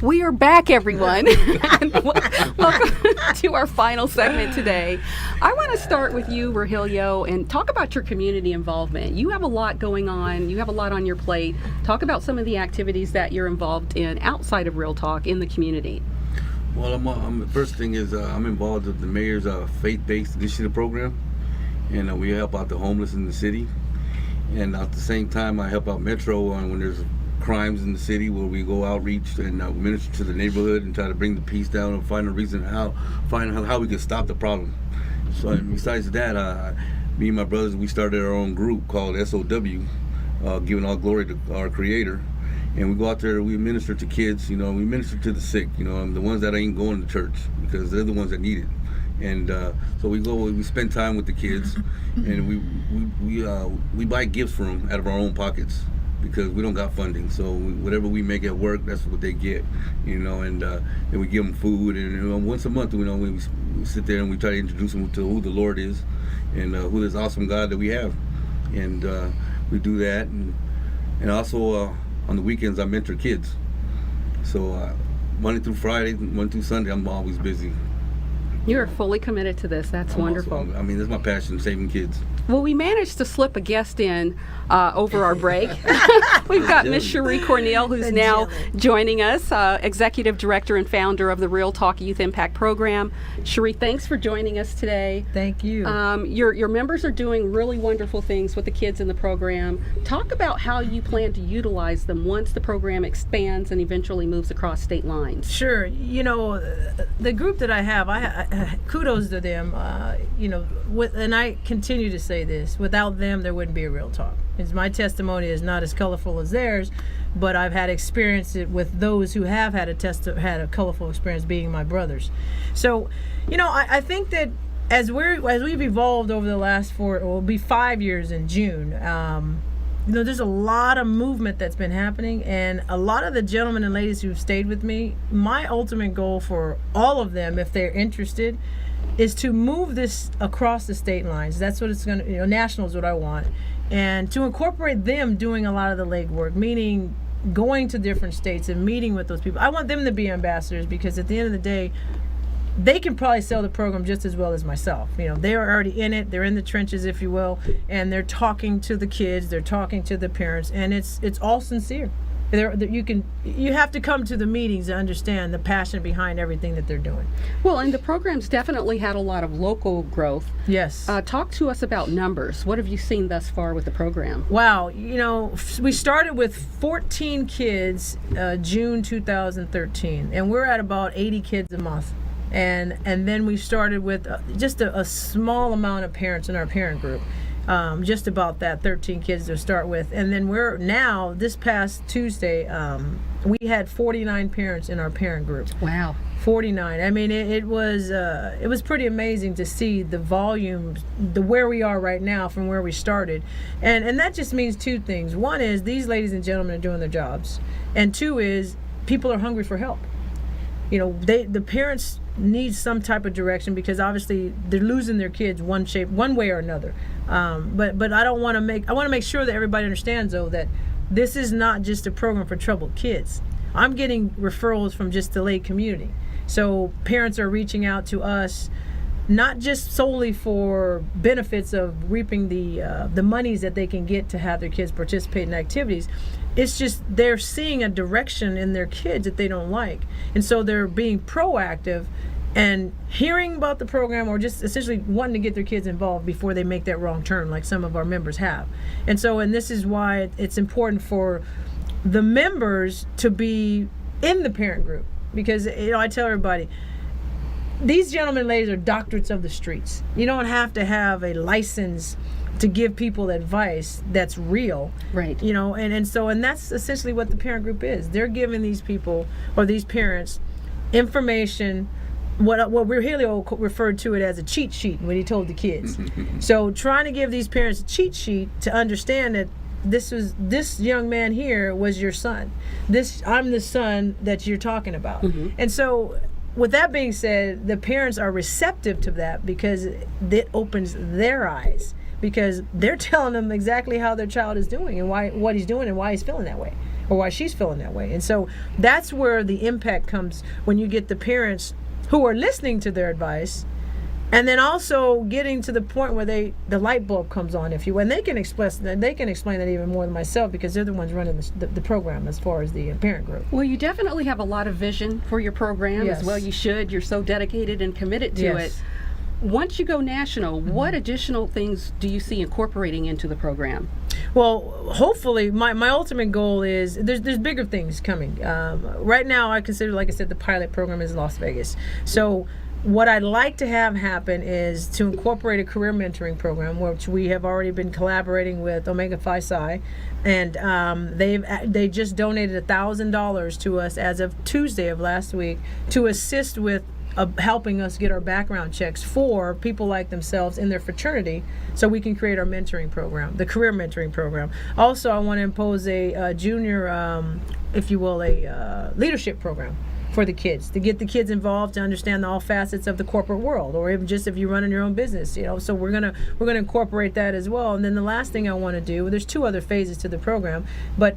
We are back, everyone. Welcome to our final segment today. I want to start with you, Virgilio, and talk about your community involvement. You have a lot going on. You have a lot on your plate. Talk about some of the activities that you're involved in outside of Real Talk in the community. Well, the first thing is I'm involved with the mayor's faith-based initiative program, and we help out the homeless in the city. And at the same time, I help out Metro when there's crimes in the city, where we go outreach and minister to the neighborhood and try to bring the peace down and find a reason how we can stop the problem. So besides that, me and my brothers, we started our own group called SOW, giving all glory to our Creator. And we go out there, we minister to kids, we minister to the sick, the ones that ain't going to church, because they're the ones that need it. And so we spend time with the kids, and we buy gifts for them out of our own pockets, because we don't got funding. So whatever we make at work, that's what they get, and we give them food. And once a month, we sit there and we try to introduce them to who the Lord is, and who this awesome God that we have. And we do that. And also on the weekends, I mentor kids. So Monday through Friday, Monday through Sunday, I'm always busy. You are fully committed to this. That's wonderful. That's my passion, saving kids. Well, we managed to slip a guest in over our break. We've got Miss Cherie Cornell, who's now joining us, Executive Director and Founder of the Real Talk Youth Impact Program. Cherie, thanks for joining us today. Thank you. Your members are doing really wonderful things with the kids in the program. Talk about how you plan to utilize them once the program expands and eventually moves across state lines. Sure. The group that I have, I kudos to them. And I continue to say this, without them there wouldn't be a Real Talk. My testimony is not as colorful as theirs, but I've had experience with those who have had a colorful experience, being my brothers. So I think that as we've evolved over the last it will be 5 years in June, there's a lot of movement that's been happening, and a lot of the gentlemen and ladies who've stayed with me, my ultimate goal for all of them, if they're interested, is to move this across the state lines. That's what it's going to, national is what I want. And to incorporate them doing a lot of the legwork, meaning going to different states and meeting with those people. I want them to be ambassadors, because at the end of the day, they can probably sell the program just as well as myself. They're already in it, they're in the trenches, if you will, and they're talking to the kids, they're talking to the parents, and it's all sincere. You have to come to the meetings to understand the passion behind everything that they're doing. Well, and the program's definitely had a lot of local growth. Yes. Talk to us about numbers. What have you seen thus far with the program? Wow. We started with 14 kids June 2013, and we're at about 80 kids a month. And then we started with just a small amount of parents in our parent group. Just about that, 13 kids to start with. And then we're now, this past Tuesday, we had 49 parents in our parent group. Wow. 49. I mean, it was pretty amazing to see the volume, where we are right now from where we started. And that just means two things. One is these ladies and gentlemen are doing their jobs. And two is people are hungry for help. The parents need some type of direction, because obviously they're losing their kids one way or another. But I want to make sure that everybody understands, though, that this is not just a program for troubled kids. I'm getting referrals from just the Lake community. So parents are reaching out to us, not just solely for benefits of reaping the monies that they can get to have their kids participate in activities. It's just they're seeing a direction in their kids that they don't like. And so they're being proactive and hearing about the program, or just essentially wanting to get their kids involved before they make that wrong turn, like some of our members have. And this is why it's important for the members to be in the parent group, because I tell everybody, these gentlemen and ladies are doctorates of the streets. You don't have to have a license to give people advice that's real, right? And that's essentially what the parent group is. They're giving these people, or these parents, information. What Virgilio referred to it as a cheat sheet when he told the kids. So trying to give these parents a cheat sheet to understand that this young man here was your son. I'm the son that you're talking about. Mm-hmm. And so, with that being said, the parents are receptive to that, because it opens their eyes, because they're telling them exactly how their child is doing and what he's doing and why he's feeling that way. or why she's feeling that way. And so that's where the impact comes, when you get the parents who are listening to their advice, and then also getting to the point where the light bulb comes on, if you will. And they can explain that even more than myself, because they're the ones running the program as far as the parent group. Well, you definitely have a lot of vision for your program. Yes. As well you should. You're so dedicated and committed to Yes. it. Once you go national, what additional things do you see incorporating into the program? Well, hopefully, my ultimate goal is there's bigger things coming. Right now, I consider, like I said, the pilot program is Las Vegas. So what I'd like to have happen is to incorporate a career mentoring program, which we have already been collaborating with Omega Phi Psi, and they just donated $1,000 to us as of Tuesday of last week to assist with helping us get our background checks for people like themselves in their fraternity, so we can create our mentoring program, the career mentoring program. Also, I want to impose a junior, if you will, a leadership program for the kids, to get the kids involved, to understand all facets of the corporate world, or even just if you're running your own business, so we're gonna incorporate that as well. And then the last thing I want to do, there's 2 other phases to the program, but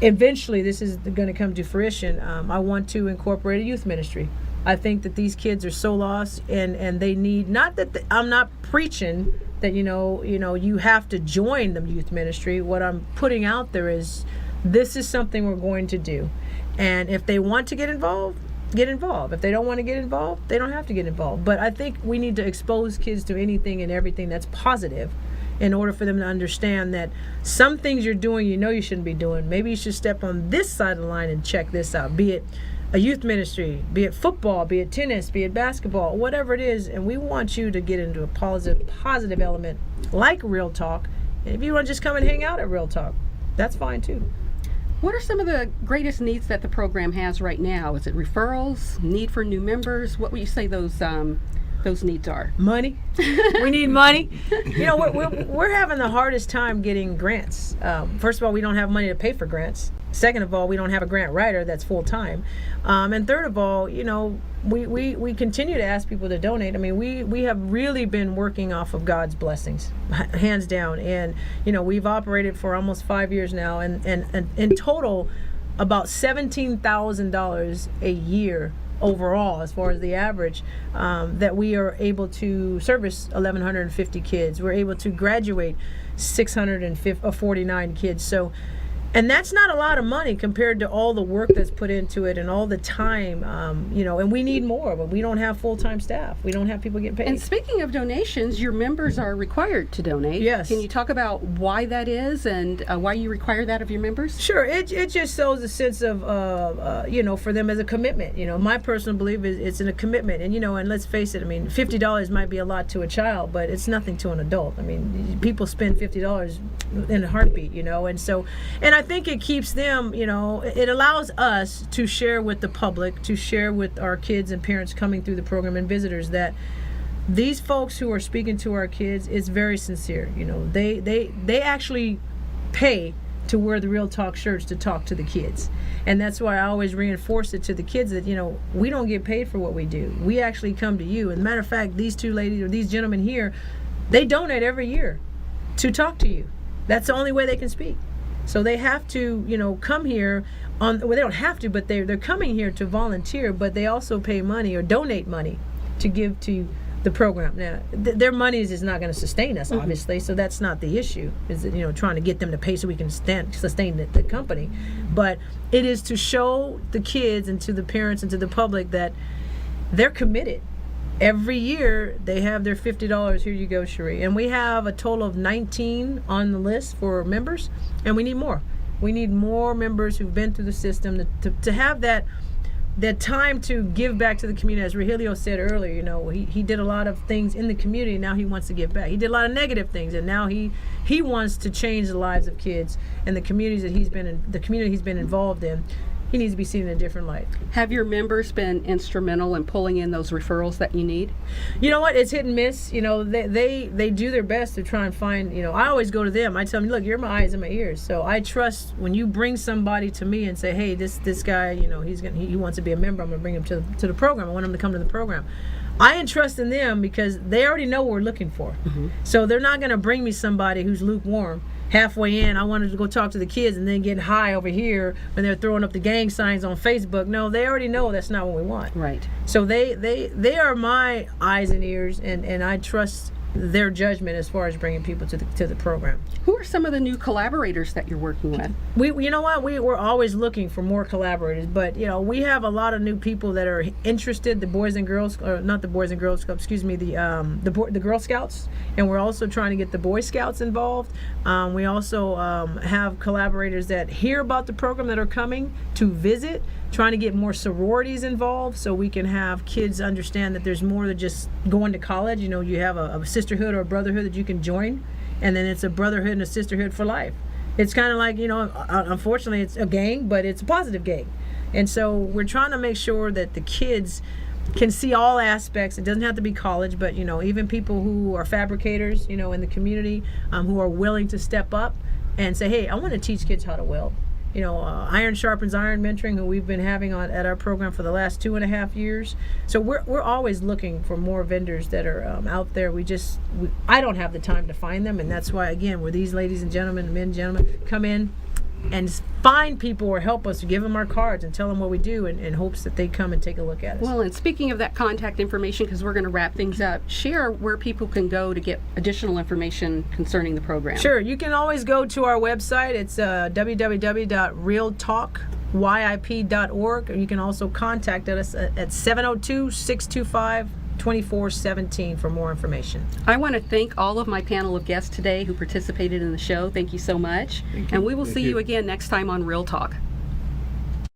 eventually this is going to come to fruition. I want to incorporate a youth ministry. I think that these kids are so lost, and they need, not that I'm not preaching that you have to join the youth ministry. What I'm putting out there is, this is something we're going to do. And if they want to get involved, get involved. If they don't want to get involved, they don't have to get involved. But I think we need to expose kids to anything and everything that's positive, in order for them to understand that some things you're doing, you shouldn't be doing. Maybe you should step on this side of the line and check this out. Be it a youth ministry, be it football, be it tennis, be it basketball, whatever it is. And we want you to get into a positive element like Real Talk. And if you want to just come and hang out at Real Talk, that's fine too. What are some of the greatest needs that the program has right now? Is it referrals, need for new members? What would you say those needs are? Money. We need money. We're having the hardest time getting grants. First of all, we don't have money to pay for grants. Second of all, we don't have a grant writer that's full time. And third of all, we continue to ask people to donate. I mean, we have really been working off of God's blessings, hands down. And, we've operated for almost 5 years now, and in total, about $17,000 a year overall, as far as the average, that we are able to service 1,150 kids. We're able to graduate 649 kids. So, and that's not a lot of money compared to all the work that's put into it and all the time, and we need more, but we don't have full-time staff. We don't have people getting paid. And speaking of donations, your members are required to donate. Yes. Can you talk about why that is, and why you require that of your members? Sure. It just shows a sense of, for them as a commitment. My personal belief is it's a commitment. And, and let's face it, I mean, $50 might be a lot to a child, but it's nothing to an adult. I mean, people spend $50 in a heartbeat, and I think it keeps them, it allows us to share with the public, to share with our kids and parents coming through the program and visitors, that these folks who are speaking to our kids is very sincere. They actually pay to wear the Real Talk shirts to talk to the kids. And that's why I always reinforce it to the kids that, we don't get paid for what we do. We actually come to you. And matter of fact, these 2 ladies, or these gentlemen here, they donate every year to talk to you. That's the only way they can speak. So they have to, come here they don't have to, but they're coming here to volunteer, but they also pay money or donate money to give to the program. Now, their money is not going to sustain us, obviously, so that's not the issue, is that, trying to get them to pay so we can sustain the company. But it is to show the kids and to the parents and to the public that they're committed. Every year they have their $50. Here you go, Cherie. And we have a total of 19 on the list for members, and we need more. We need more members who've been through the system to have that time to give back to the community. As Rogelio said earlier, he did a lot of things in the community, and now he wants to give back. He did a lot of negative things, and now he wants to change the lives of kids and the communities that he's been involved in. He needs to be seen in a different light. Have your members been instrumental in pulling in those referrals that you need? You know what? It's hit and miss. They do their best to try and find, I always go to them. I tell them, look, you're my eyes and my ears. So I trust when you bring somebody to me and say, hey, this guy, he wants to be a member. I'm going to bring him to the program. I want him to come to the program. I entrust in them because they already know what we're looking for. So they're not going to bring me somebody who's lukewarm. halfway in, I wanted to go talk to the kids and then get high over here when they're throwing up the gang signs on Facebook. No, they already know that's not what we want. Right. So they are my eyes and ears, and I trust their judgment as far as bringing people to the program. Who are some of the new collaborators that you're working with? You know what, we're always looking for more collaborators, but we have a lot of new people that are interested. The Boys and Girls, or not the Boys and Girls Club, excuse me, the Girl Scouts, and we're also trying to get the Boy Scouts involved. We also have collaborators that hear about the program that are coming to visit, trying to get more sororities involved so we can have kids understand that there's more than just going to college. You have a sisterhood or a brotherhood that you can join, and then it's a brotherhood and a sisterhood for life. It's kind of like, unfortunately it's a gang, but it's a positive gang. And so we're trying to make sure that the kids can see all aspects. It doesn't have to be college, but even people who are fabricators, in the community, who are willing to step up and say, hey, I want to teach kids how to weld. Iron sharpens iron mentoring, who we've been having at our program for the last 2.5 years. So we're always looking for more vendors that are out there. I don't have the time to find them, and that's why, again, where these ladies and gentlemen, men and gentlemen, come in and find people or help us, to give them our cards and tell them what we do, in hopes that they come and take a look at us. Well, and speaking of that contact information, because we're going to wrap things up, share where people can go to get additional information concerning the program. Sure, you can always go to our website. It's www.realtalkyip.org. You can also contact us at 702-625-2417 for more information. I want to thank all of my panel of guests today who participated in the show. Thank you so much. Thank you. And we will Thank see you. you again next time on Real Talk.